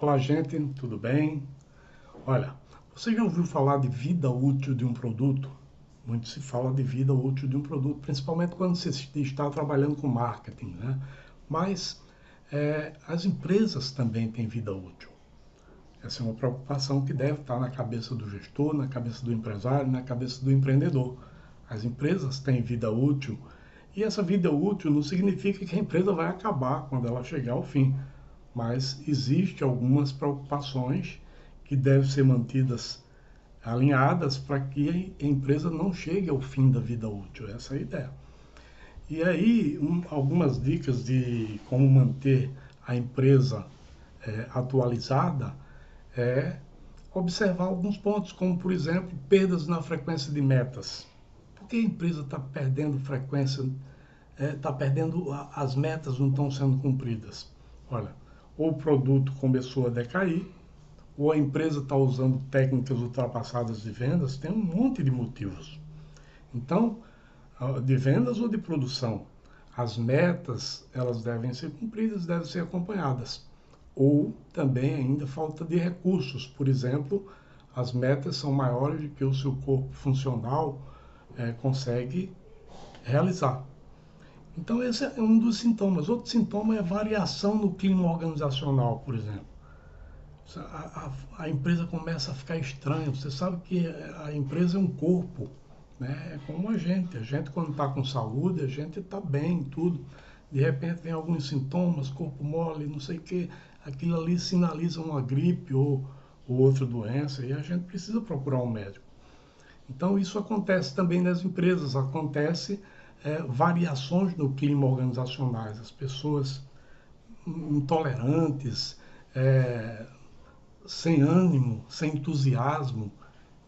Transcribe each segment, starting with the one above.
Olá, gente, tudo bem? Olha, você já ouviu falar de vida útil de um produto? Muito se fala de vida útil de um produto, principalmente quando você está trabalhando com marketing, né? Mas as empresas também têm vida útil. Essa é uma preocupação que deve estar na cabeça do gestor, na cabeça do empresário, na cabeça do empreendedor. As empresas têm vida útil e essa vida útil não significa que a empresa vai acabar quando ela chegar ao fim, mas existe algumas preocupações que devem ser mantidas alinhadas para que a empresa não chegue ao fim da vida útil. Essa é a ideia. E aí, algumas dicas de como manter a empresa atualizada é observar alguns pontos, como por exemplo, perdas na frequência de metas. Por que a empresa está perdendo frequência, está perdendo as metas não estão sendo cumpridas? Olha, ou o produto começou a decair, ou a empresa está usando técnicas ultrapassadas de vendas, tem um monte de motivos. Então, de vendas ou de produção, as metas elas devem ser cumpridas, devem ser acompanhadas. Ou também ainda falta de recursos, por exemplo, as metas são maiores do que o seu corpo funcional consegue realizar. Então esse é um dos sintomas. Outro sintoma é variação no clima organizacional, por exemplo. A empresa começa a ficar estranha. Você sabe que a empresa é um corpo, né? É como a gente. A gente quando está com saúde, a gente está bem, tudo. De repente vem alguns sintomas, corpo mole, não sei o quê. Aquilo ali sinaliza uma gripe ou outra doença e a gente precisa procurar um médico. Então isso acontece também nas empresas, acontece variações no clima organizacionais, as pessoas intolerantes, sem ânimo, sem entusiasmo.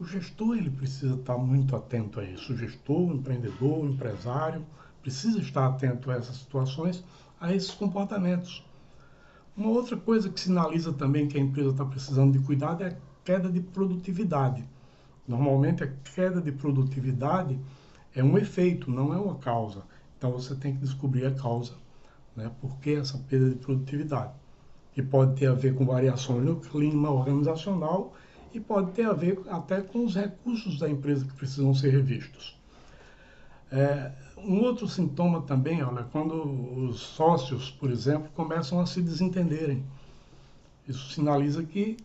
O gestor ele precisa estar muito atento a isso. O gestor, o empreendedor, o empresário precisa estar atento a essas situações, a esses comportamentos. Uma outra coisa que sinaliza também que a empresa está precisando de cuidado é a queda de produtividade. Normalmente a queda de produtividade é um efeito, não é uma causa. Então você tem que descobrir a causa, né? Por que essa perda de produtividade? Que pode ter a ver com variações no clima organizacional e pode ter a ver até com os recursos da empresa que precisam ser revistos. Um outro sintoma também, olha, quando os sócios, por exemplo, começam a se desentenderem. Isso sinaliza que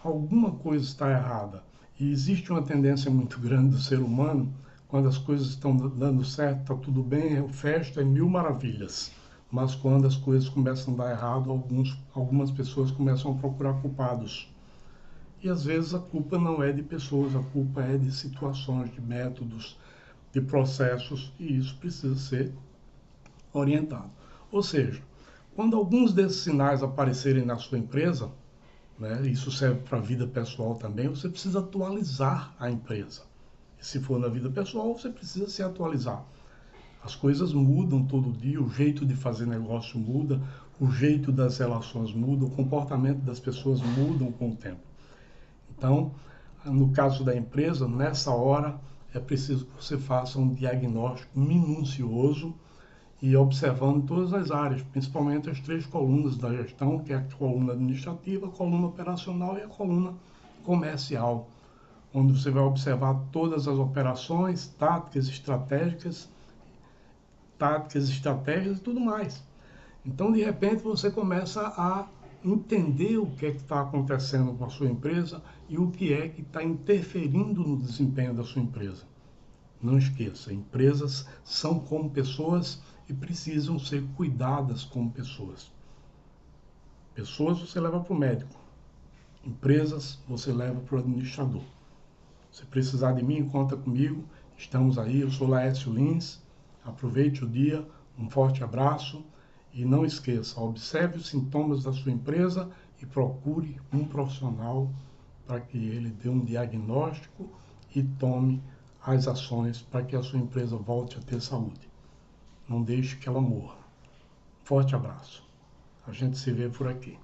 alguma coisa está errada. E existe uma tendência muito grande do ser humano, quando as coisas estão dando certo, está tudo bem, é festa, é mil maravilhas. Mas quando as coisas começam a dar errado, algumas pessoas começam a procurar culpados. E às vezes a culpa não é de pessoas, a culpa é de situações, de métodos, de processos, e isso precisa ser orientado. Ou seja, quando alguns desses sinais aparecerem na sua empresa, né, isso serve para a vida pessoal também, você precisa atualizar a empresa. E se for na vida pessoal, você precisa se atualizar. As coisas mudam todo dia, o jeito de fazer negócio muda, o jeito das relações muda, o comportamento das pessoas mudam com o tempo. Então, no caso da empresa, nessa hora, é preciso que você faça um diagnóstico minucioso e observando todas as áreas, principalmente as três colunas da gestão, que é a coluna administrativa, a coluna operacional e a coluna comercial, onde você vai observar todas as operações, táticas, estratégias e tudo mais. Então, de repente, você começa a entender o que é que está acontecendo com a sua empresa e o que é que está interferindo no desempenho da sua empresa. Não esqueça, empresas são como pessoas e precisam ser cuidadas como pessoas. Pessoas você leva para o médico, empresas você leva para o administrador. Se precisar de mim, conta comigo, estamos aí, eu sou Laércio Lins, aproveite o dia, um forte abraço e não esqueça, observe os sintomas da sua empresa e procure um profissional para que ele dê um diagnóstico e tome as ações para que a sua empresa volte a ter saúde. Não deixe que ela morra. Forte abraço. A gente se vê por aqui.